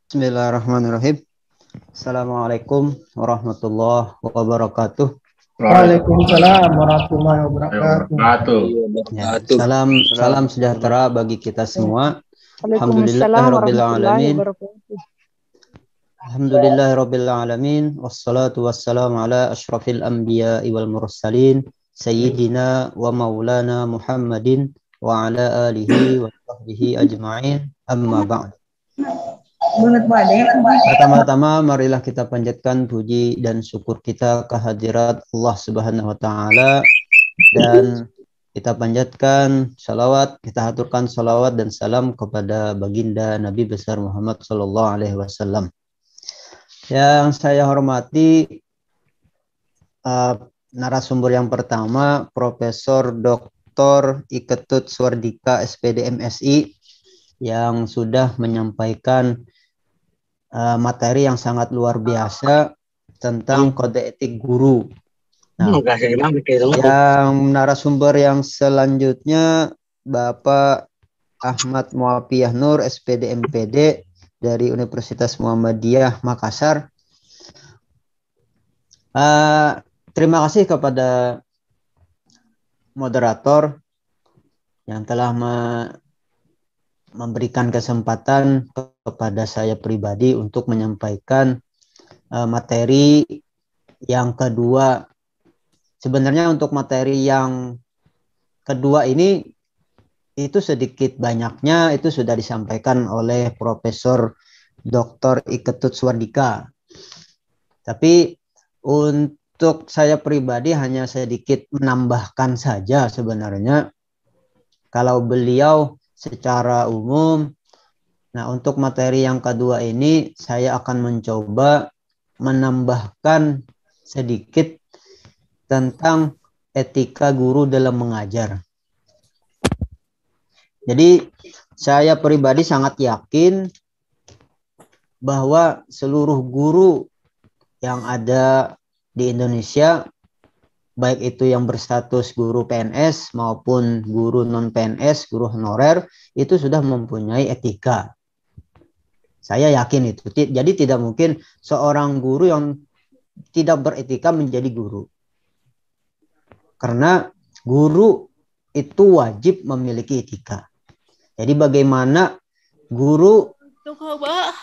Bismillahirrahmanirrahim. Assalamualaikum warahmatullahi wabarakatuh. Waalaikumsalam warahmatullahi wabarakatuh. Ya, salam sejahtera bagi kita semua. Waalaikumsalam warahmatullahi wabarakatuh. Alhamdulillahirabbil alamin wassalatu wassalamu ala asyrafil anbiya'i wal mursalin sayyidina wa maulana Muhammadin wa ala alihi wa sahbihi ajma'in. Amma ba'd. Pertama-tama marilah kita panjatkan puji dan syukur kita kehadirat Allah Subhanahu wa taala, dan kita panjatkan salawat, kita haturkan salawat dan salam kepada baginda Nabi besar Muhammad sallallahu alaihi wasallam. Yang saya hormati narasumber yang pertama, Profesor Dr. Iketut Suwardika SPD MSI, yang sudah menyampaikan materi yang sangat luar biasa tentang kode etik guru. Nah, yang narasumber yang selanjutnya Bapak Ahmad Muafiyah Nur SPD MPD dari Universitas Muhammadiyah Makassar. Terima kasih kepada moderator yang telah memberikan kesempatan kepada saya pribadi untuk menyampaikan materi yang kedua. Sebenarnya untuk materi yang kedua ini itu sedikit banyaknya itu sudah disampaikan oleh Profesor Dr. Iketut Suwardika. Tapi untuk saya pribadi hanya sedikit menambahkan saja sebenarnya. Kalau beliau secara umum, nah untuk materi yang kedua ini saya akan mencoba menambahkan sedikit tentang etika guru dalam mengajar. Jadi saya pribadi sangat yakin bahwa seluruh guru yang ada di Indonesia, baik itu yang berstatus guru PNS maupun guru non-PNS, guru honorer, itu sudah mempunyai etika. Saya yakin itu. Jadi tidak mungkin seorang guru yang tidak beretika menjadi guru. Karena guru itu wajib memiliki etika. Jadi bagaimana guru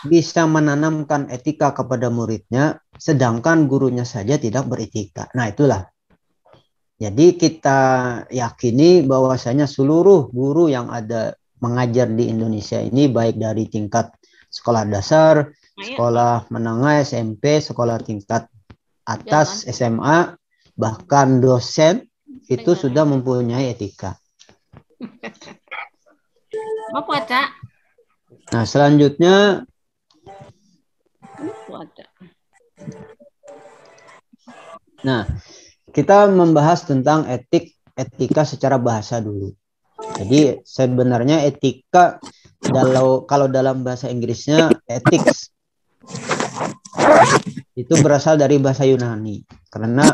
bisa menanamkan etika kepada muridnya, sedangkan gurunya saja tidak beretika. Nah itulah. Jadi kita yakini bahwasanya seluruh guru yang ada mengajar di Indonesia ini, baik dari tingkat sekolah dasar, sekolah menengah, SMP, sekolah tingkat atas, SMA, bahkan dosen, itu sudah mempunyai etika. Nah, selanjutnya kita membahas tentang etika secara bahasa dulu. Jadi sebenarnya etika kalau dalam bahasa Inggrisnya ethics itu berasal dari bahasa Yunani. Karena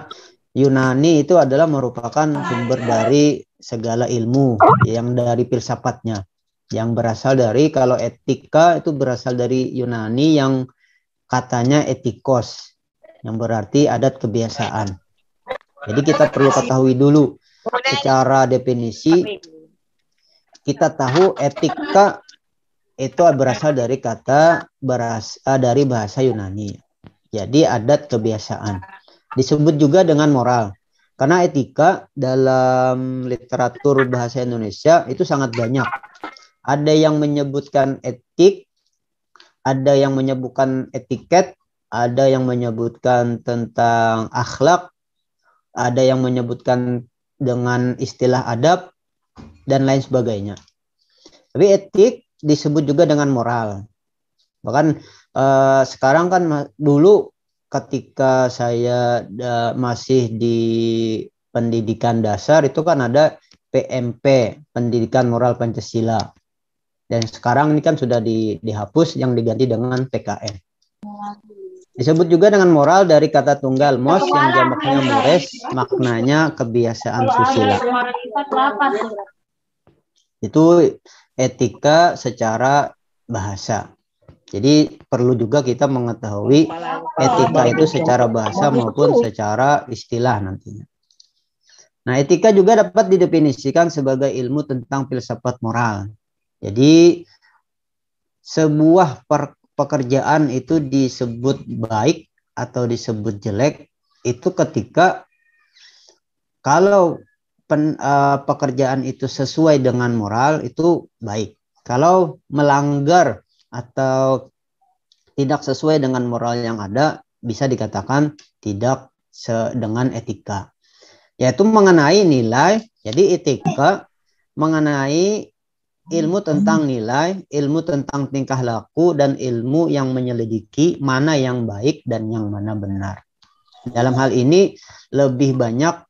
Yunani itu adalah merupakan sumber dari segala ilmu yang dari filsafatnya. Yang berasal dari, kalau etika itu berasal dari Yunani yang katanya etikos, yang berarti adat kebiasaan. Jadi kita perlu ketahui dulu secara definisi, kita tahu etika itu berasal dari dari bahasa Yunani. Jadi adat kebiasaan. Disebut juga dengan moral. Karena etika dalam literatur bahasa Indonesia itu sangat banyak. Ada yang menyebutkan etik, ada yang menyebutkan etiket, ada yang menyebutkan tentang akhlak, ada yang menyebutkan dengan istilah adab, dan lain sebagainya. Tapi etik disebut juga dengan moral. Bahkan sekarang kan dulu ketika saya masih di pendidikan dasar itu kan ada PMP, Pendidikan Moral Pancasila. Dan sekarang ini kan sudah dihapus, yang diganti dengan PKN. Disebut juga dengan moral dari kata tunggal mos yang jamaknya mores, maknanya kebiasaan susila. Itu etika secara bahasa. Jadi perlu juga kita mengetahui etika itu secara bahasa maupun secara istilah nantinya. Nah, etika juga dapat didefinisikan sebagai ilmu tentang filsafat moral. Jadi sebuah pekerjaan itu disebut baik atau disebut jelek itu ketika kalau pekerjaan itu sesuai dengan moral itu baik. Kalau melanggar atau tidak sesuai dengan moral yang ada bisa dikatakan tidak dengan etika. Yaitu mengenai nilai, jadi etika mengenai ilmu tentang nilai, ilmu tentang tingkah laku, dan ilmu yang menyelidiki mana yang baik dan yang mana benar. Dalam hal ini lebih banyak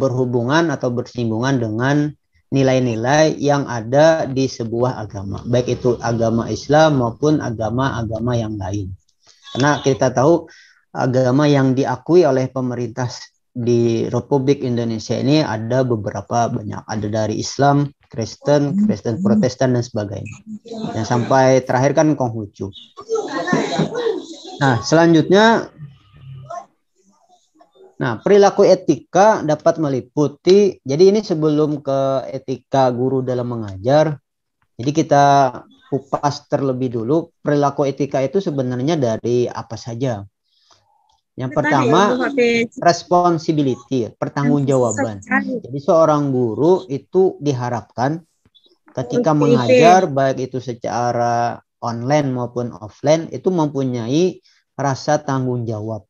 berhubungan atau bersinggungan dengan nilai-nilai yang ada di sebuah agama, baik itu agama Islam maupun agama-agama yang lain. Karena kita tahu agama yang diakui oleh pemerintah di Republik Indonesia ini ada beberapa banyak, ada dari Islam, Kristen Protestan dan sebagainya. Yang sampai terakhir kan Konghucu. Nah, selanjutnya, perilaku etika dapat meliputi, jadi ini sebelum ke etika guru dalam mengajar, jadi kita kupas terlebih dulu perilaku etika itu sebenarnya dari apa saja. Yang pertama, responsibility, pertanggungjawaban. Jadi seorang guru itu diharapkan ketika mengajar, baik itu secara online maupun offline, itu mempunyai rasa tanggung jawab.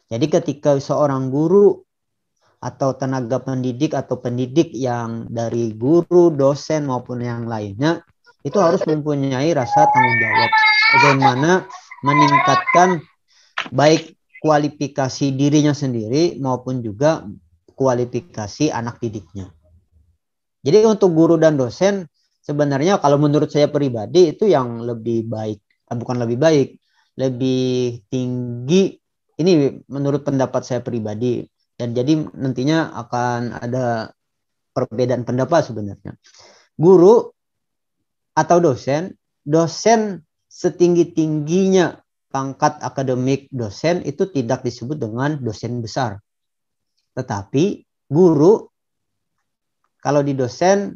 Jadi ketika seorang guru atau tenaga pendidik atau pendidik yang dari guru, dosen maupun yang lainnya, itu harus mempunyai rasa tanggung jawab. Bagaimana meningkatkan baik kualifikasi dirinya sendiri maupun juga kualifikasi anak didiknya. Jadi untuk guru dan dosen sebenarnya kalau menurut saya pribadi itu yang lebih baik, bukan lebih baik, lebih tinggi, ini menurut pendapat saya pribadi, dan jadi nantinya akan ada perbedaan pendapat sebenarnya. Guru atau dosen setinggi-tingginya pangkat akademik dosen itu tidak disebut dengan dosen besar. Tetapi guru, kalau di dosen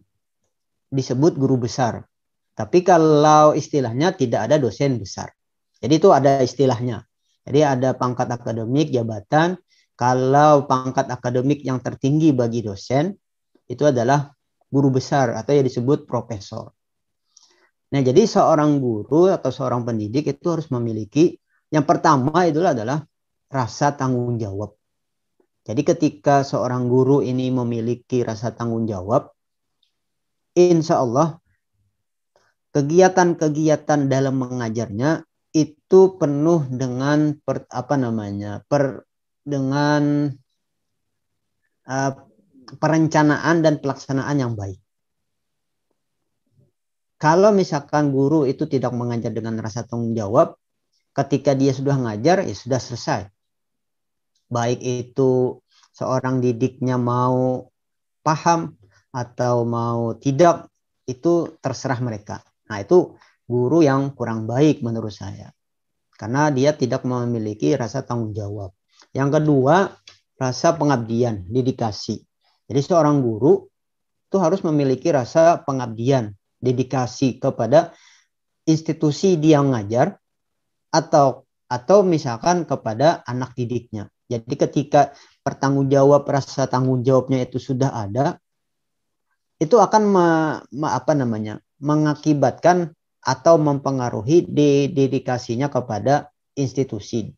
disebut guru besar. Tapi kalau istilahnya tidak ada dosen besar. Jadi itu ada istilahnya. Jadi ada pangkat akademik, jabatan. Kalau pangkat akademik yang tertinggi bagi dosen, itu adalah guru besar atau yang disebut profesor. Nah, jadi seorang guru atau seorang pendidik itu harus memiliki, yang pertama itu adalah rasa tanggung jawab. Jadi ketika seorang guru ini memiliki rasa tanggung jawab, insya Allah kegiatan-kegiatan dalam mengajarnya itu penuh dengan perencanaan dan pelaksanaan yang baik. Kalau misalkan guru itu tidak mengajar dengan rasa tanggung jawab, ketika dia sudah ngajar, ya sudah selesai. Baik itu seorang didiknya mau paham atau mau tidak, itu terserah mereka. Nah, itu guru yang kurang baik menurut saya. Karena dia tidak memiliki rasa tanggung jawab. Yang kedua, rasa pengabdian, dedikasi. Jadi seorang guru itu harus memiliki rasa pengabdian, dedikasi kepada institusi dia mengajar atau misalkan kepada anak didiknya. Jadi ketika rasa tanggung jawabnya itu sudah ada, itu akan mengakibatkan atau mempengaruhi dedikasinya kepada institusi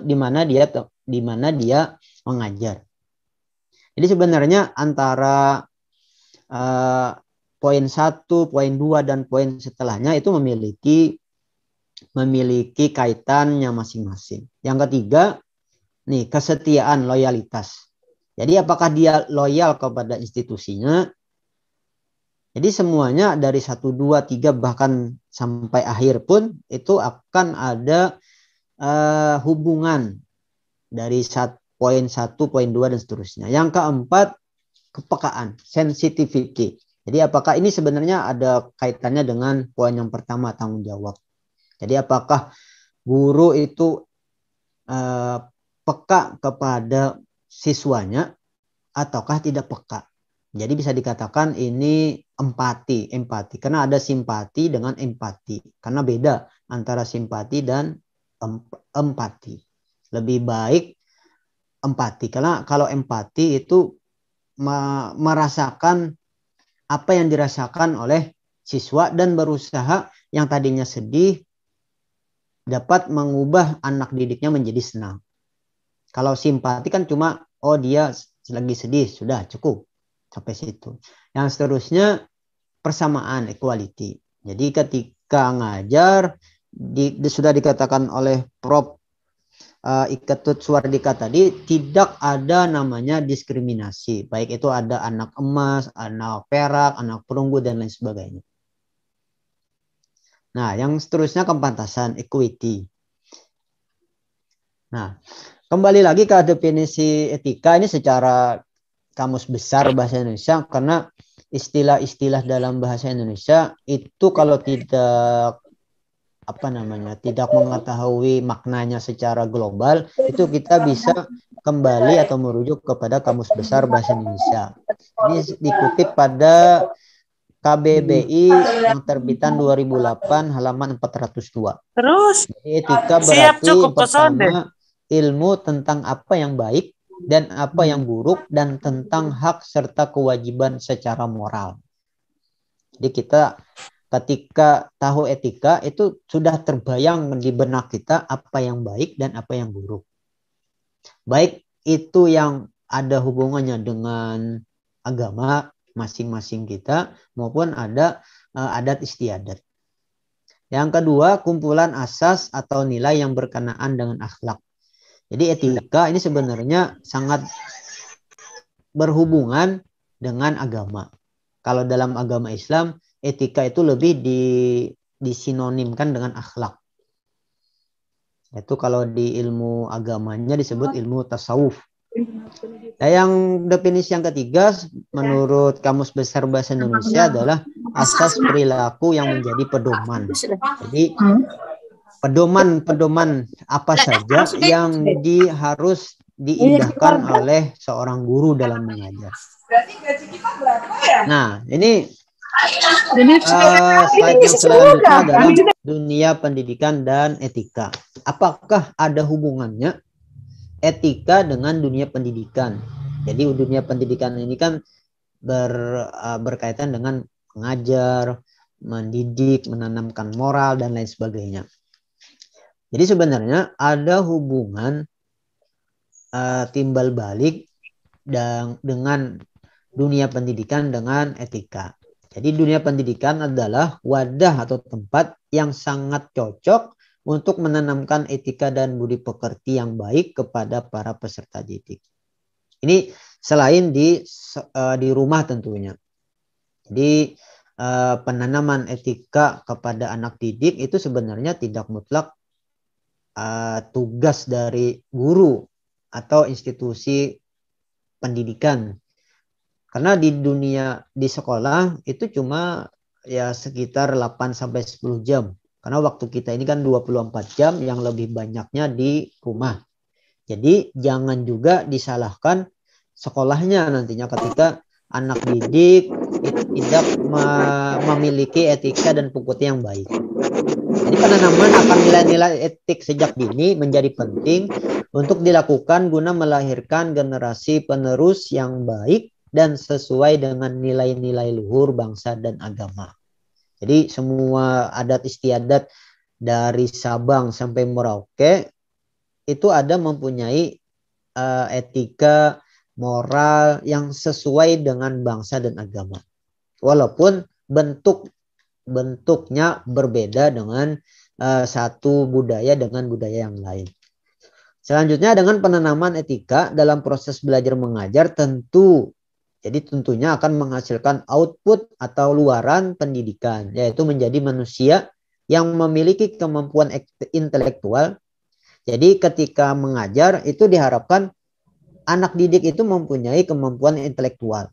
di mana dia mengajar. Jadi sebenarnya antara poin 1, poin 2, dan poin setelahnya itu memiliki kaitannya masing-masing. Yang ketiga, kesetiaan, loyalitas. Jadi apakah dia loyal kepada institusinya? Jadi semuanya dari 1, 2, 3 bahkan sampai akhir pun itu akan ada hubungan dari poin 1, poin 2 dan seterusnya. Yang keempat, kepekaan, sensitivity. Jadi apakah ini sebenarnya ada kaitannya dengan poin yang pertama, tanggung jawab. Jadi apakah guru itu peka kepada siswanya ataukah tidak peka. Jadi bisa dikatakan ini empati. Karena ada simpati dengan empati. Karena beda antara simpati dan empati. Lebih baik empati. Karena kalau empati itu merasakan apa yang dirasakan oleh siswa dan berusaha yang tadinya sedih dapat mengubah anak didiknya menjadi senang. Kalau simpati kan cuma, oh dia lagi sedih, sudah cukup. Sampai situ. Yang seterusnya persamaan, equality. Jadi ketika ngajar, sudah dikatakan oleh Prof. Iketut Suwardika tadi, tidak ada namanya diskriminasi. Baik itu ada anak emas, anak perak, anak perunggu, dan lain sebagainya. Nah, yang seterusnya kepantasan, equity. Nah, kembali lagi ke definisi etika ini secara kamus besar bahasa Indonesia, karena istilah-istilah dalam bahasa Indonesia itu kalau tidak tidak mengetahui maknanya secara global, itu kita bisa kembali atau merujuk kepada kamus besar bahasa Indonesia. Ini dikutip pada KBBI yang terbitan 2008 halaman 402. Terus jadi, etika berarti pertama ilmu tentang apa yang baik dan apa yang buruk, dan tentang hak serta kewajiban secara moral. Jadi kita ketika tahu etika itu sudah terbayang di benak kita apa yang baik dan apa yang buruk. Baik itu yang ada hubungannya dengan agama masing-masing kita maupun ada adat istiadat. Yang kedua, kumpulan asas atau nilai yang berkenaan dengan akhlak. Jadi etika ini sebenarnya sangat berhubungan dengan agama. Kalau dalam agama Islam, etika itu lebih disinonimkan dengan akhlak. Itu kalau di ilmu agamanya disebut ilmu tasawuf. Nah, yang definisi yang ketiga menurut Kamus Besar Bahasa Indonesia adalah asas perilaku yang menjadi pedoman. Jadi pedoman apa saja yang harus diindahkan oleh seorang guru dalam mengajar. Nah, ini slide yang selanjutnya adalah dunia pendidikan dan etika. Apakah ada hubungannya etika dengan dunia pendidikan? Jadi dunia pendidikan ini kan berkaitan dengan mengajar, mendidik, menanamkan moral, dan lain sebagainya. Jadi sebenarnya ada hubungan timbal balik dengan dunia pendidikan dengan etika. Jadi dunia pendidikan adalah wadah atau tempat yang sangat cocok untuk menanamkan etika dan budi pekerti yang baik kepada para peserta didik. Ini selain di rumah tentunya. Jadi penanaman etika kepada anak didik itu sebenarnya tidak mutlak tugas dari guru atau institusi pendidikan. Karena di sekolah itu cuma ya sekitar 8-10 jam. Karena waktu kita ini kan 24 jam, yang lebih banyaknya di rumah. Jadi jangan juga disalahkan sekolahnya nantinya ketika anak didik itu tidak memiliki etika dan pekerti yang baik. Jadi penanaman akan nilai-nilai etik sejak dini menjadi penting untuk dilakukan guna melahirkan generasi penerus yang baik dan sesuai dengan nilai-nilai luhur bangsa dan agama. Jadi semua adat istiadat dari Sabang sampai Merauke itu ada mempunyai etika moral yang sesuai dengan bangsa dan agama. Walaupun bentuknya berbeda dengan satu budaya dengan budaya yang lain. Selanjutnya dengan penanaman etika dalam proses belajar mengajar tentunya akan menghasilkan output atau luaran pendidikan, yaitu menjadi manusia yang memiliki kemampuan intelektual. Jadi ketika mengajar itu diharapkan anak didik itu mempunyai kemampuan intelektual.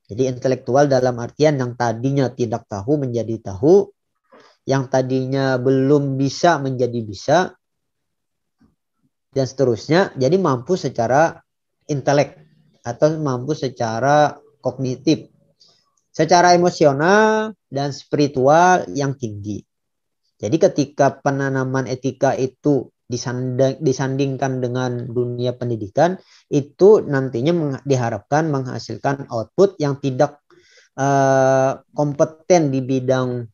Jadi intelektual dalam artian yang tadinya tidak tahu menjadi tahu, yang tadinya belum bisa menjadi bisa, dan seterusnya. Jadi mampu secara intelek atau mampu secara kognitif, secara emosional dan spiritual yang tinggi. Jadi ketika penanaman etika itu disandingkan dengan dunia pendidikan, itu nantinya diharapkan menghasilkan output yang tidak kompeten di bidang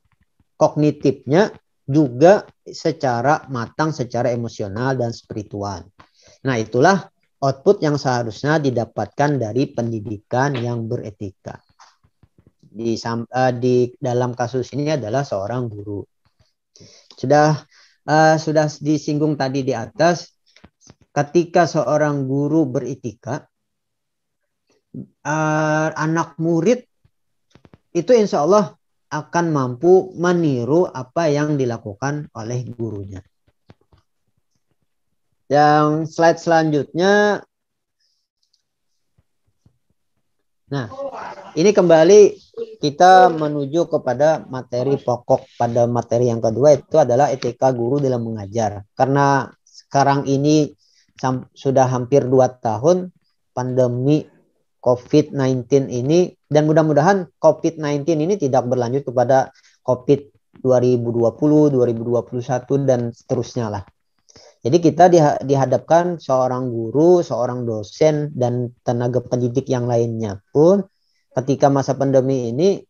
kognitifnya, juga secara matang, secara emosional dan spiritual. Nah, itulah output yang seharusnya didapatkan dari pendidikan yang beretika. Di dalam kasus ini adalah seorang guru. Sudah disinggung tadi di atas, ketika seorang guru beretika, anak murid itu insya Allah akan mampu meniru apa yang dilakukan oleh gurunya. Yang slide selanjutnya. Nah, ini kembali kita menuju kepada materi pokok pada materi yang kedua, itu adalah etika guru dalam mengajar. Karena sekarang ini sudah hampir 2 tahun pandemi COVID-19 ini, dan mudah-mudahan COVID-19 ini tidak berlanjut kepada COVID 2020, 2021 dan seterusnya lah. Jadi kita dihadapkan seorang guru, seorang dosen dan tenaga pendidik yang lainnya pun ketika masa pandemi ini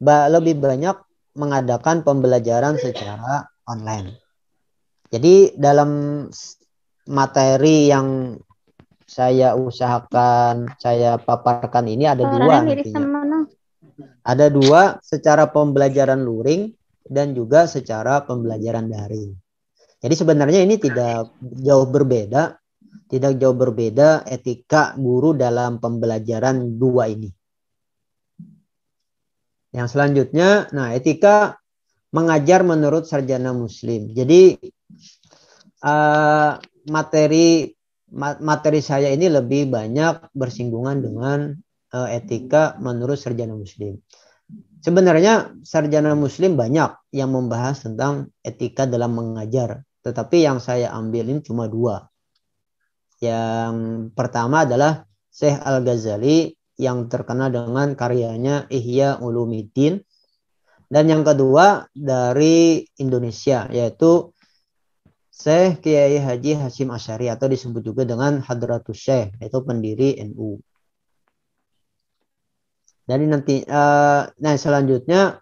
lebih banyak mengadakan pembelajaran secara online. Jadi dalam materi yang saya usahakan, saya paparkan ini ada dua nantinya. Ada dua, secara pembelajaran luring dan juga secara pembelajaran daring. Jadi sebenarnya ini tidak jauh berbeda etika guru dalam pembelajaran dua ini. Yang selanjutnya, nah, etika mengajar menurut sarjana muslim. Jadi materi saya ini lebih banyak bersinggungan dengan etika menurut sarjana muslim. Sebenarnya sarjana muslim banyak yang membahas tentang etika dalam mengajar, tetapi yang saya ambil ini cuma dua. Yang pertama adalah Syekh Al-Ghazali yang terkenal dengan karyanya Ihya Ulumuddin, dan yang kedua dari Indonesia yaitu Syekh Kiai Haji Hasyim Asy'ari atau disebut juga dengan Hadratus Syekh, yaitu pendiri NU. Jadi nanti nah selanjutnya,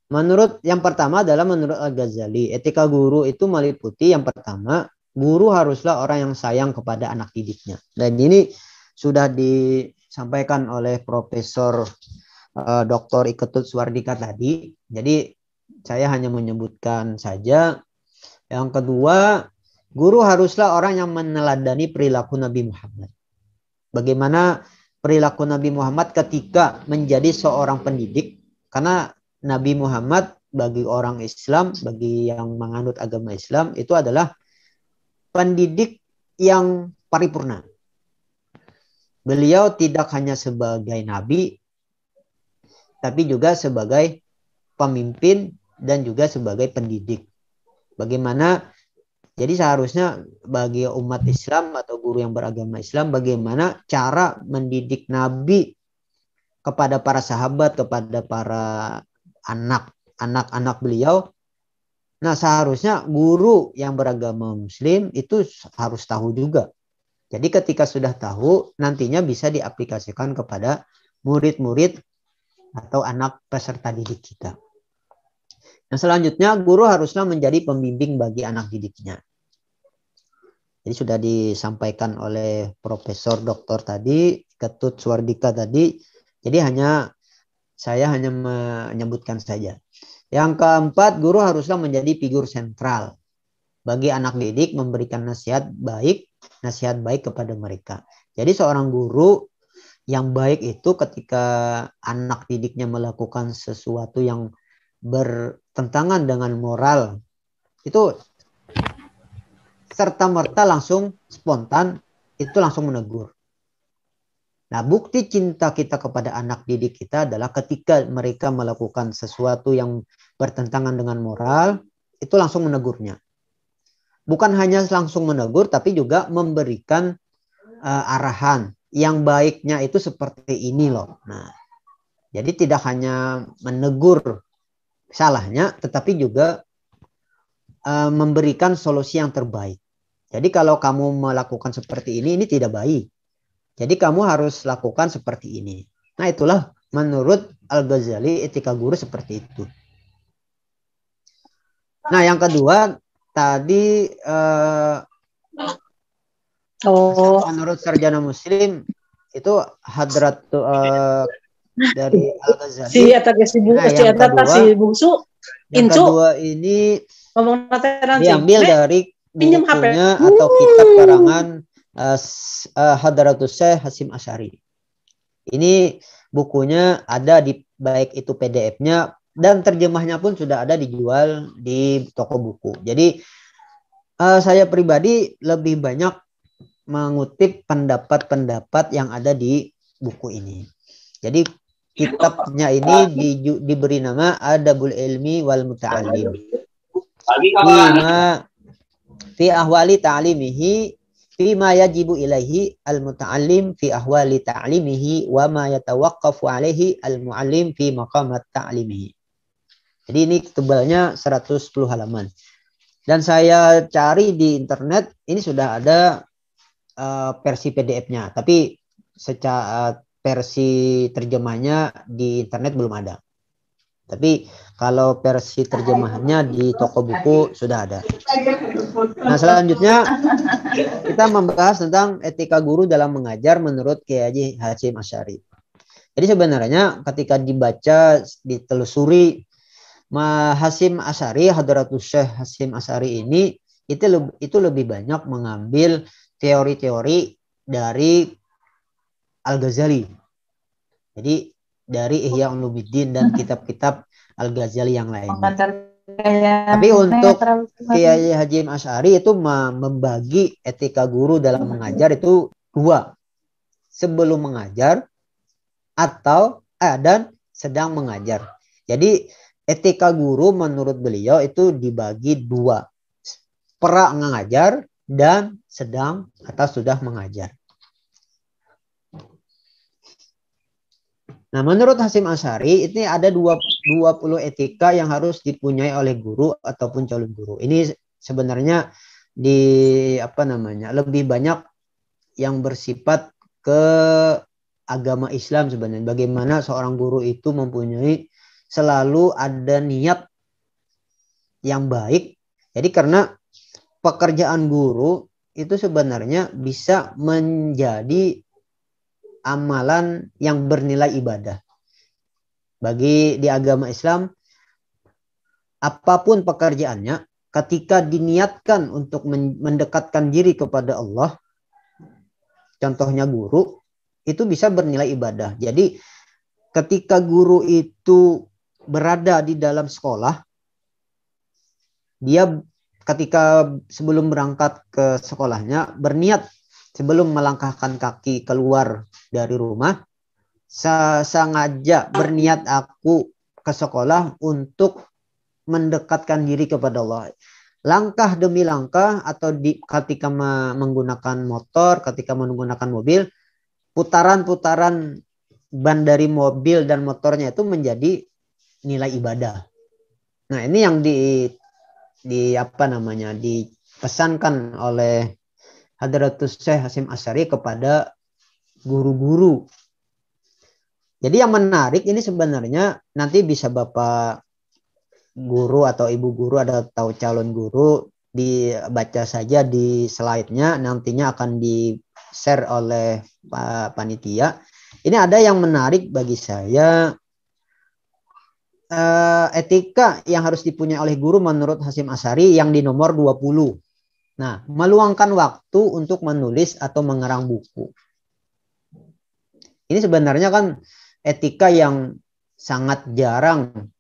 menurut yang pertama adalah menurut Al-Ghazali, etika guru itu meliputi yang pertama, guru haruslah orang yang sayang kepada anak didiknya. Dan ini sudah disampaikan oleh Profesor Dr. Iketut Suwardika tadi. Jadi saya hanya menyebutkan saja. Yang kedua, guru haruslah orang yang meneladani perilaku Nabi Muhammad. Bagaimana perilaku Nabi Muhammad ketika menjadi seorang pendidik? Karena Nabi Muhammad bagi orang Islam, bagi yang menganut agama Islam, itu adalah pendidik yang paripurna. Beliau tidak hanya sebagai nabi, tapi juga sebagai pemimpin dan juga sebagai pendidik. Bagaimana, jadi seharusnya bagi umat Islam atau guru yang beragama Islam, bagaimana cara mendidik Nabi kepada para sahabat, kepada para anak-anak beliau. Nah, seharusnya guru yang beragama Muslim itu harus tahu juga. Jadi ketika sudah tahu, nantinya bisa diaplikasikan kepada murid-murid atau anak peserta didik kita. Nah, selanjutnya guru haruslah menjadi pembimbing bagi anak didiknya. Jadi sudah disampaikan oleh Profesor Doktor tadi, Ketut Suwardika tadi. Jadi saya hanya menyebutkan saja. Yang keempat, guru haruslah menjadi figur sentral bagi anak didik, memberikan nasihat baik kepada mereka. Jadi seorang guru yang baik itu ketika anak didiknya melakukan sesuatu yang bertentangan dengan moral, itu serta-merta langsung spontan itu langsung menegur. Nah, bukti cinta kita kepada anak didik kita adalah ketika mereka melakukan sesuatu yang bertentangan dengan moral, itu langsung menegurnya. Bukan hanya langsung menegur, tapi juga memberikan arahan. Yang baiknya itu seperti ini loh. Nah, jadi tidak hanya menegur salahnya, tetapi juga memberikan solusi yang terbaik. Jadi kalau kamu melakukan seperti ini tidak baik. Jadi kamu harus lakukan seperti ini. Nah, itulah menurut Al-Ghazali etika guru seperti itu. Nah, yang kedua tadi menurut Sarjana Muslim itu hadrat dari Al-Ghazali. Yang kedua ini diambil dari bukunya atau kitab karangan Hadratus Syekh Hasyim Asy'ari. Ini bukunya ada di baik itu PDF-nya dan terjemahnya pun sudah ada dijual di toko buku. Jadi saya pribadi lebih banyak mengutip pendapat-pendapat yang ada di buku ini. Jadi kitabnya ini diberi nama Adabul Ilmi wal Muta'allim. Fi ahwali ta'limihi fima yajibu ilaihi al-muta'allim fi ahwali ta'limihi wa ma yatawaqqafu alaihi al-mu'allim fi maqamat ta'limihi. Jadi ini tebalnya 110 halaman. Dan saya cari di internet, ini sudah ada versi PDF-nya. Tapi secara versi terjemahnya di internet belum ada. Tapi kalau versi terjemahannya di toko buku sudah ada. Nah, selanjutnya kita membahas tentang etika guru dalam mengajar menurut Kiai Haji Hasyim Asy'ari. Jadi sebenarnya ketika dibaca, ditelusuri, Hasyim Asy'ari, Hadratus Syekh Hasyim Asy'ari ini itu lebih banyak mengambil teori-teori dari Al-Ghazali. Jadi dari Ihya Ulumuddin dan kitab-kitab Al-Ghazali yang lainnya. Tapi untuk Kiai Hasyim Asy'ari itu membagi etika guru dalam mengajar itu dua. Sebelum mengajar atau dan sedang mengajar. Jadi etika guru menurut beliau itu dibagi dua. Pra mengajar dan sedang atau sudah mengajar. Nah, menurut Hasyim Asy'ari ini ada 20 etika yang harus dipunyai oleh guru ataupun calon guru. Ini sebenarnya lebih banyak yang bersifat ke agama Islam sebenarnya. Bagaimana seorang guru itu mempunyai selalu ada niat yang baik. Jadi karena pekerjaan guru itu sebenarnya bisa menjadi amalan yang bernilai ibadah. Bagi di agama Islam, apapun pekerjaannya, ketika diniatkan untuk mendekatkan diri kepada Allah, contohnya guru, itu bisa bernilai ibadah. Jadi ketika guru itu berada di dalam sekolah, dia ketika sebelum berangkat ke sekolahnya berniat sebelum melangkahkan kaki keluar dari rumah, sengaja berniat aku ke sekolah untuk mendekatkan diri kepada Allah. Langkah demi langkah atau ketika menggunakan motor, ketika menggunakan mobil, putaran-putaran ban dari mobil dan motornya itu menjadi nilai ibadah. Nah, ini yang dipesankan oleh Hadratus Syekh Hasyim Asy'ari kepada guru-guru. Jadi yang menarik ini sebenarnya nanti bisa Bapak guru atau Ibu guru atau calon guru dibaca saja di slide-nya, nantinya akan di-share oleh Pak Panitia. Ini ada yang menarik bagi saya, etika yang harus dipunyai oleh guru menurut Hasyim Asy'ari yang di nomor 20. Nah, meluangkan waktu untuk menulis atau mengarang buku. Ini sebenarnya kan etika yang sangat jarang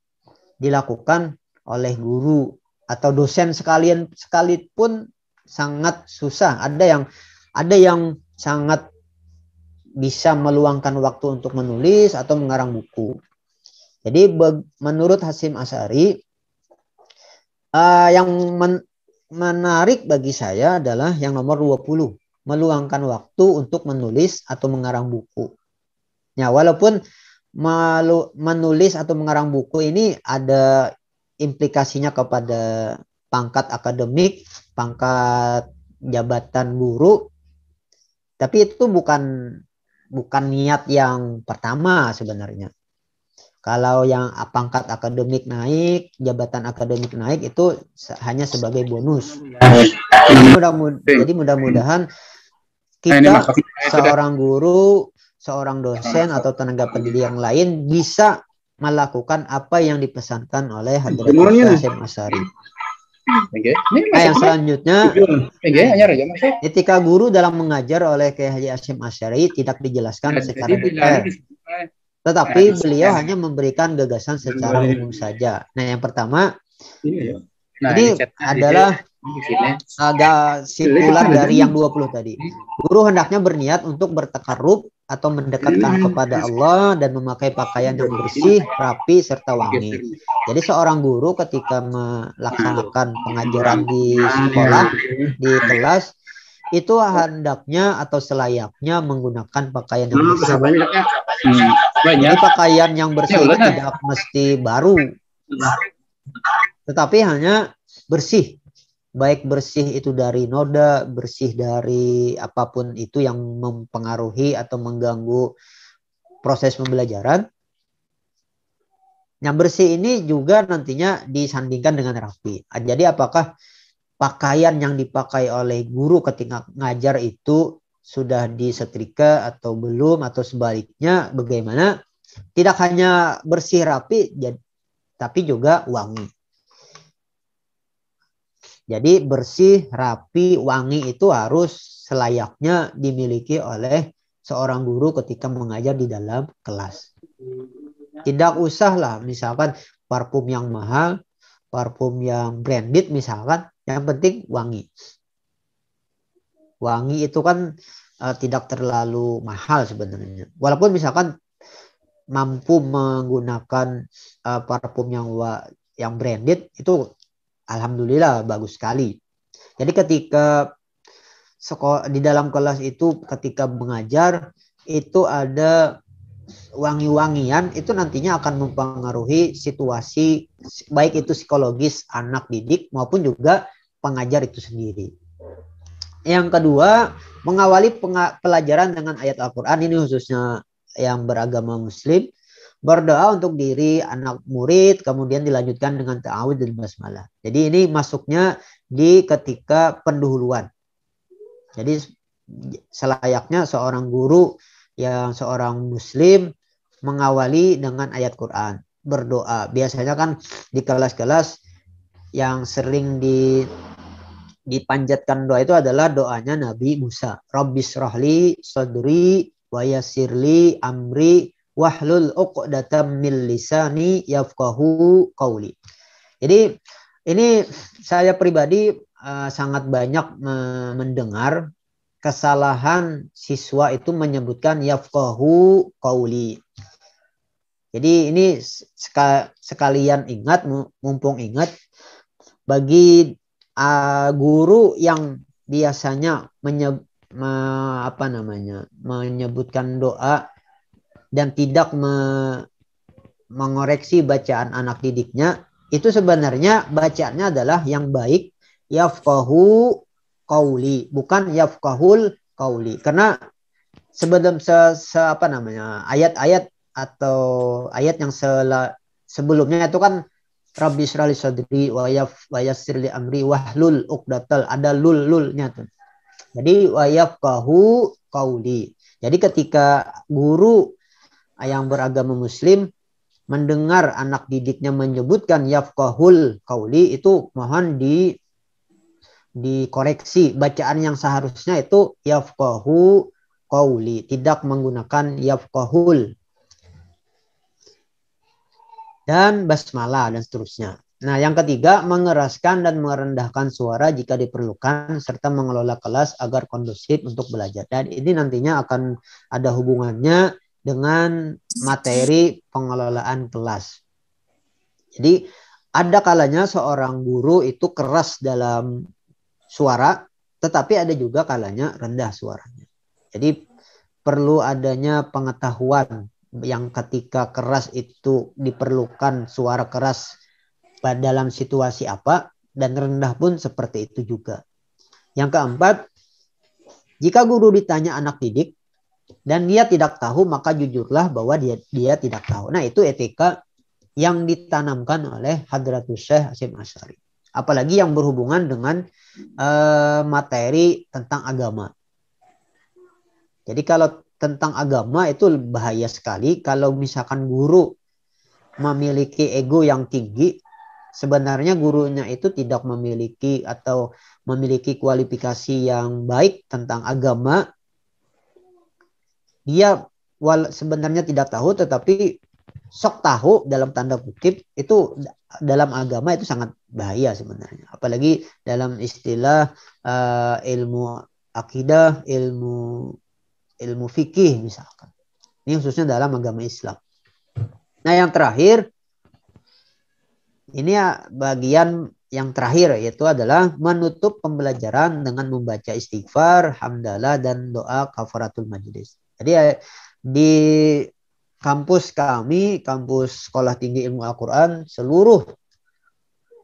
dilakukan oleh guru atau dosen sekalipun sangat susah. Ada yang sangat bisa meluangkan waktu untuk menulis atau mengarang buku. Jadi menurut Hasyim Asy'ari, yang menarik bagi saya adalah yang nomor 20, meluangkan waktu untuk menulis atau mengarang buku. Ya, walaupun menulis atau mengarang buku ini ada implikasinya kepada pangkat akademik, pangkat jabatan guru, tapi itu bukan niat yang pertama sebenarnya. Kalau yang pangkat akademik naik, jabatan akademik naik itu hanya sebagai bonus. Jadi mudah-mudahan kita seorang guru, seorang dosen atau tenaga pendidik yang lain bisa melakukan apa yang dipesankan oleh Hadrat Hasyim Asy'ari. Yang selanjutnya, etika guru dalam mengajar oleh Kiai Haji Hasyim Asy'ari tidak dijelaskan secara detail, tetapi beliau hanya memberikan gagasan secara umum saja. Nah, yang pertama, ini adalah agak simpulan dari yang 20 tadi. Guru hendaknya berniat untuk bertakarrub atau mendekatkan kepada Allah dan memakai pakaian yang bersih, rapi, serta wangi. Jadi seorang guru ketika melaksanakan pengajaran di sekolah, di kelas, itu hendaknya atau selayaknya menggunakan pakaian yang bersih. Jadi pakaian yang bersih itu tidak mesti baru, tetapi hanya bersih. Baik bersih itu dari noda, bersih dari apapun itu yang mempengaruhi atau mengganggu proses pembelajaran. Yang bersih ini juga nantinya disandingkan dengan rapi. Jadi apakah pakaian yang dipakai oleh guru ketika ngajar itu sudah disetrika atau belum, atau sebaliknya bagaimana? Tidak hanya bersih rapi, tapi juga wangi. Jadi bersih, rapi, wangi itu harus selayaknya dimiliki oleh seorang guru ketika mengajar di dalam kelas. Tidak usahlah misalkan parfum yang mahal, parfum yang branded misalkan, yang penting wangi. Wangi itu kan tidak terlalu mahal sebenarnya. Walaupun misalkan mampu menggunakan parfum yang branded, itu alhamdulillah bagus sekali. Jadi ketika di dalam kelas itu ketika mengajar itu ada wangi-wangian, itu nantinya akan mempengaruhi situasi baik itu psikologis anak didik maupun juga pengajar itu sendiri. Yang kedua, mengawali pelajaran dengan ayat Al-Quran, ini khususnya yang beragama Muslim. Berdoa untuk diri anak murid, kemudian dilanjutkan dengan ta'awudz dan basmalah. Jadi ini masuknya di ketika pendahuluan. Jadi selayaknya seorang guru yang seorang Muslim mengawali dengan ayat Quran, berdoa. Biasanya kan di kelas-kelas yang sering dipanjatkan doa itu adalah doanya Nabi Musa. Rabbishrahli sadri wa yassirli amri wahlul 'uqdatam min lisani yafqahu qauli. Jadi ini saya pribadi sangat banyak mendengar kesalahan siswa itu menyebutkan yafqahu qauli. Jadi ini sekalian ingat, mumpung ingat, bagi guru yang biasanya menyebutkan doa dan tidak mengoreksi bacaan anak didiknya, itu sebenarnya bacaannya adalah yang baik yafqahu qauli, bukan yafqahul qauli. Karena ayat-ayat atau ayat yang sebelumnya itu kan Rabbi syrahli sadri wa yassirli amri wahlul 'uqdatal, ada lulnya tuh. Jadi wa yafqahu qauli. Jadi ketika guru yang beragama Muslim mendengar anak didiknya menyebutkan yafqahul qauli, itu mohon dikoreksi. Bacaan yang seharusnya itu yafqahu qauli, tidak menggunakan yafqahul. Dan basmalah dan seterusnya. Nah, yang ketiga, mengeraskan dan merendahkan suara jika diperlukan, serta mengelola kelas agar kondusif untuk belajar. Dan ini nantinya akan ada hubungannya dengan materi pengelolaan kelas. Jadi, ada kalanya seorang guru itu keras dalam suara, tetapi ada juga kalanya rendah suaranya. Jadi, perlu adanya pengetahuan yang ketika keras itu diperlukan suara keras dalam situasi apa, dan rendah pun seperti itu juga. Yang keempat, jika guru ditanya anak didik dan dia tidak tahu, maka jujurlah bahwa dia tidak tahu. Nah, itu etika yang ditanamkan oleh Hadratus Syekh Hasyim Asy'ari. Apalagi yang berhubungan dengan materi tentang agama. Jadi kalau tentang agama itu bahaya sekali kalau misalkan guru memiliki ego yang tinggi. Sebenarnya gurunya itu tidak memiliki atau memiliki kualifikasi yang baik tentang agama. Dia sebenarnya tidak tahu, tetapi sok tahu dalam tanda kutip, itu dalam agama itu sangat bahaya sebenarnya. Apalagi dalam istilah ilmu akidah, ilmu fikih misalkan. Ini khususnya dalam agama Islam. Nah, yang terakhir, ini bagian yang terakhir, yaitu adalah menutup pembelajaran dengan membaca istighfar, hamdalah, dan doa kafaratul majlis. Jadi di kampus kami, kampus Sekolah Tinggi Ilmu Al-Quran, seluruh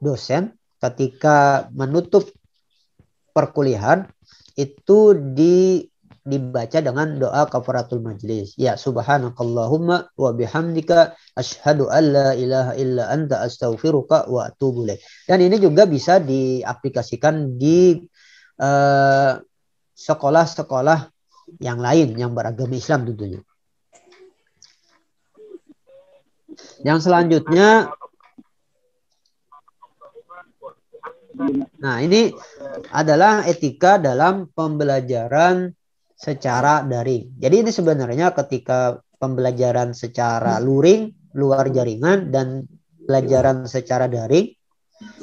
dosen ketika menutup perkuliahan itu dibaca dengan doa kafaratul majlis. Ya subhanakallahumma wa bihamdika asyhadu an la ilaha illa anta astaghfiruka wa atubu ilaik. Dan ini juga bisa diaplikasikan di sekolah-sekolah yang lain yang beragama Islam tentunya. Yang selanjutnya, nah ini adalah etika dalam pembelajaran secara daring. Jadi ini sebenarnya ketika pembelajaran secara luring, luar jaringan, dan pelajaran secara daring,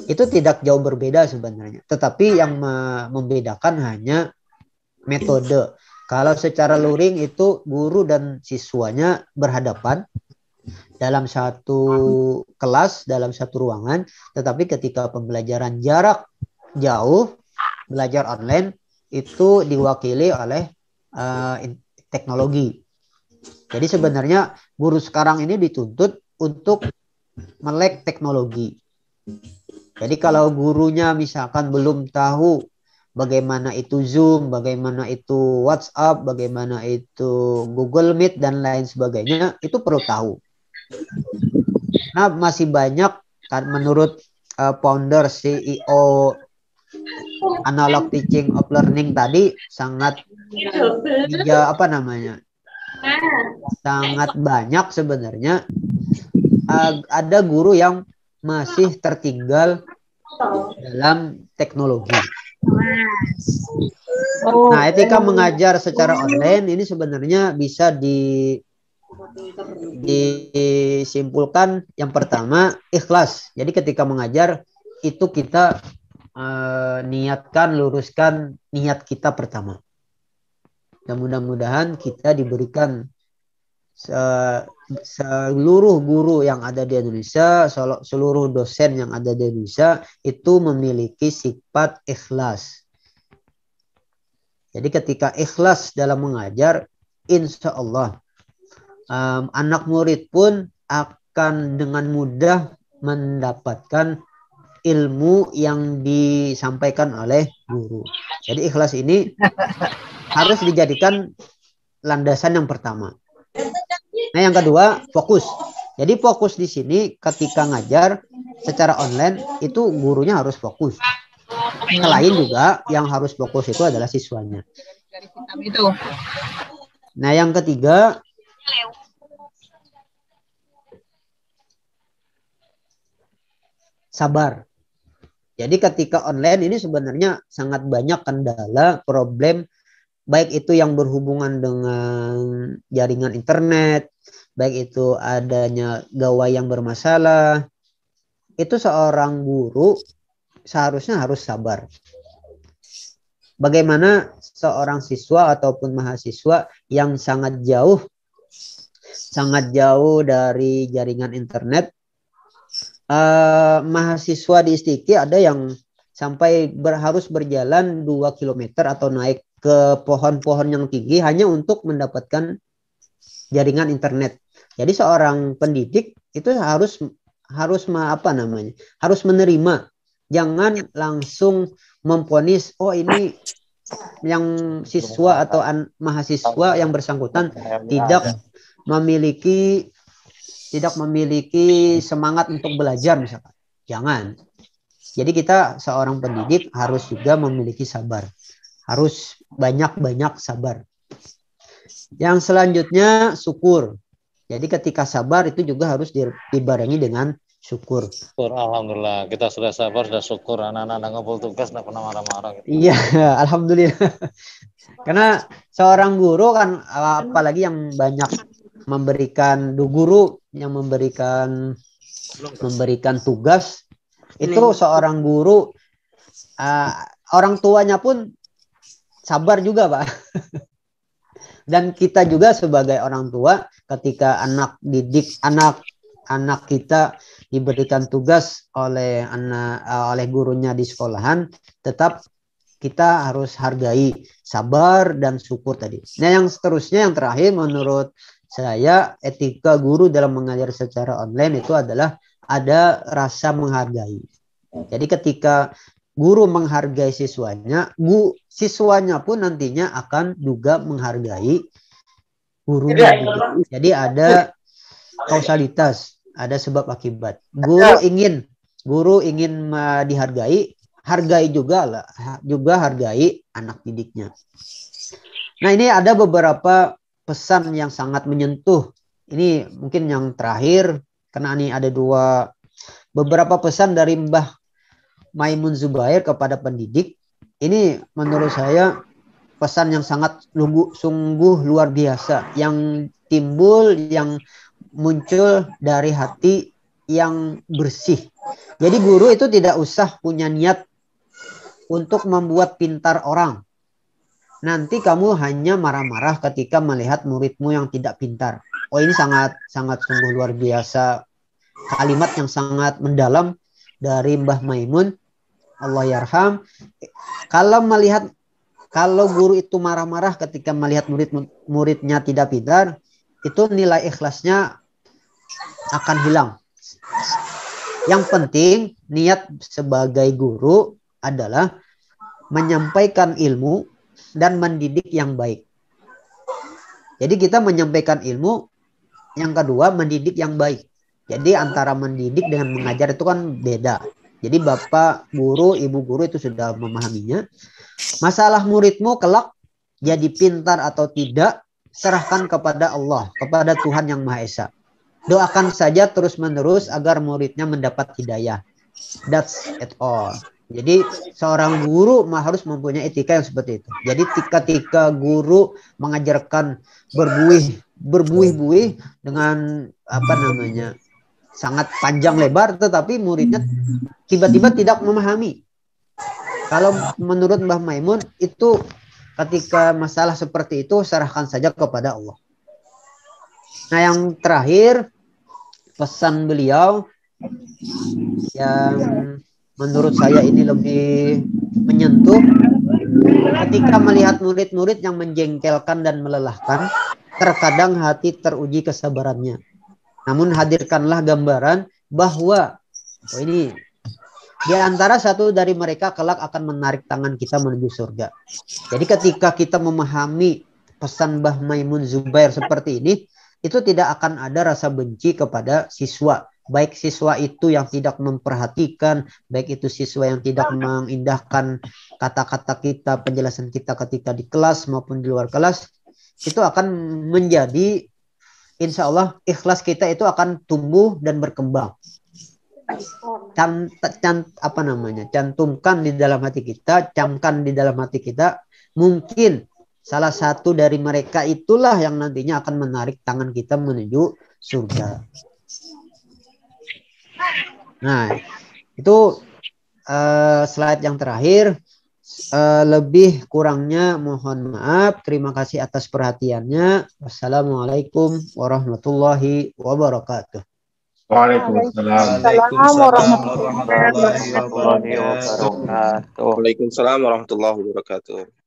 itu tidak jauh berbeda sebenarnya. Tetapi yang membedakan hanya metode. Kalau secara luring itu guru dan siswanya berhadapan dalam satu kelas, dalam satu ruangan. Tetapi ketika pembelajaran jarak jauh, belajar online, itu diwakili oleh teknologi. Jadi sebenarnya guru sekarang ini dituntut untuk melek teknologi. Jadi kalau gurunya misalkan belum tahu bagaimana itu Zoom, bagaimana itu WhatsApp, bagaimana itu Google Meet, dan lain sebagainya, itu perlu tahu. Nah, masih banyak kan menurut founder CEO Analog Teaching of Learning tadi sangat sangat banyak sebenarnya ada guru yang masih tertinggal dalam teknologi. Nah, etika mengajar secara online ini sebenarnya bisa disimpulkan yang pertama, ikhlas. Jadi ketika mengajar itu kita niatkan, luruskan niat kita pertama. Dan mudah-mudahan kita diberikan seluruh guru yang ada di Indonesia, seluruh dosen yang ada di Indonesia itu memiliki sifat ikhlas. Jadi ketika ikhlas dalam mengajar, insya Allah anak murid pun akan dengan mudah mendapatkan ilmu yang disampaikan oleh guru. Jadi ikhlas ini harus dijadikan landasan yang pertama. Nah, yang kedua, fokus. Jadi fokus di sini ketika ngajar secara online itu gurunya harus fokus. Selain juga yang harus fokus itu adalah siswanya. Nah, yang ketiga, sabar. Jadi ketika online ini sebenarnya sangat banyak kendala, problem, baik itu yang berhubungan dengan jaringan internet, baik itu adanya gawai yang bermasalah, itu seorang guru seharusnya harus sabar. Bagaimana seorang siswa ataupun mahasiswa yang sangat jauh dari jaringan internet, mahasiswa di Istiki ada yang sampai harus berjalan 2 kilometer atau naik ke pohon-pohon yang tinggi hanya untuk mendapatkan jaringan internet. Jadi seorang pendidik itu harus menerima, jangan langsung memvonis, oh ini yang siswa atau mahasiswa yang bersangkutan tidak memiliki semangat untuk belajar misalkan. Jangan. Jadi kita seorang pendidik harus juga memiliki sabar. Harus banyak-banyak sabar. Yang selanjutnya syukur. Jadi ketika sabar itu juga harus dibarengi dengan syukur. Alhamdulillah, kita sudah sabar, sudah syukur. Anak-anak ngumpul tugas, nggak pernah marah-marah. Gitu. Iya, alhamdulillah. Karena seorang guru kan, apalagi yang banyak memberikan tugas, itu seorang guru, orang tuanya pun sabar juga, Pak. Dan kita juga sebagai orang tua, ketika anak kita diberikan tugas oleh gurunya di sekolahan, tetap kita harus hargai sabar dan syukur tadi. Nah, yang seterusnya, yang terakhir menurut saya, etika guru dalam mengajar secara online itu adalah ada rasa menghargai. Jadi ketika guru menghargai siswanya, siswanya pun nantinya akan juga menghargai gurunya. Jadi ada kausalitas, ada sebab akibat. Guru ingin dihargai, hargai juga hargai anak didiknya. Nah, ini ada beberapa pesan yang sangat menyentuh. Ini mungkin yang terakhir, karena ini ada beberapa pesan dari Mbah Maimun Zubair kepada pendidik. Ini menurut saya pesan yang sangat sungguh luar biasa, yang muncul dari hati yang bersih. Jadi guru itu tidak usah punya niat untuk membuat pintar orang. Nanti kamu hanya marah-marah ketika melihat muridmu yang tidak pintar. Oh, ini sangat sungguh luar biasa. Kalimat yang sangat mendalam dari Mbah Maimun, Allah yarham. Kalau guru itu marah-marah ketika melihat muridnya tidak pintar, itu nilai ikhlasnya akan hilang. Yang penting niat sebagai guru adalah menyampaikan ilmu dan mendidik yang baik. Jadi kita menyampaikan ilmu, yang kedua mendidik yang baik. Jadi antara mendidik dengan mengajar itu kan beda. Jadi bapak guru, ibu guru itu sudah memahaminya. Masalah muridmu kelak jadi pintar atau tidak, serahkan kepada Allah, kepada Tuhan Yang Maha Esa. Doakan saja terus-menerus agar muridnya mendapat hidayah. That's it all. Jadi seorang guru harus mempunyai etika yang seperti itu. Jadi ketika guru mengajarkan berbuih-buih dengan sangat panjang lebar, tetapi muridnya tiba-tiba tidak memahami. Kalau menurut Mbah Maimun itu, ketika masalah seperti itu serahkan saja kepada Allah. Nah, yang terakhir pesan beliau yang menurut saya ini lebih menyentuh, ketika melihat murid-murid yang menjengkelkan dan melelahkan, terkadang hati teruji kesabarannya. Namun hadirkanlah gambaran bahwa ini di antara satu dari mereka kelak akan menarik tangan kita menuju surga. Jadi ketika kita memahami pesan Mbah Maimun Zubair seperti ini, itu tidak akan ada rasa benci kepada siswa. Baik siswa itu yang tidak memperhatikan, baik itu siswa yang tidak mengindahkan kata-kata kita, penjelasan kita ketika di kelas maupun di luar kelas, itu akan menjadi, insya Allah ikhlas kita itu akan tumbuh dan berkembang. Cantumkan di dalam hati kita, camkan di dalam hati kita, mungkin salah satu dari mereka itulah yang nantinya akan menarik tangan kita menuju surga. Nah, itu slide yang terakhir. Lebih kurangnya mohon maaf. Terima kasih atas perhatiannya. Wassalamualaikum warahmatullahi wabarakatuh. Waalaikumsalam. Waalaikumsalam warahmatullahi warahmatullahi wabarakatuh. wabarakatuh. Waalaikumsalam warahmatullahi wabarakatuh.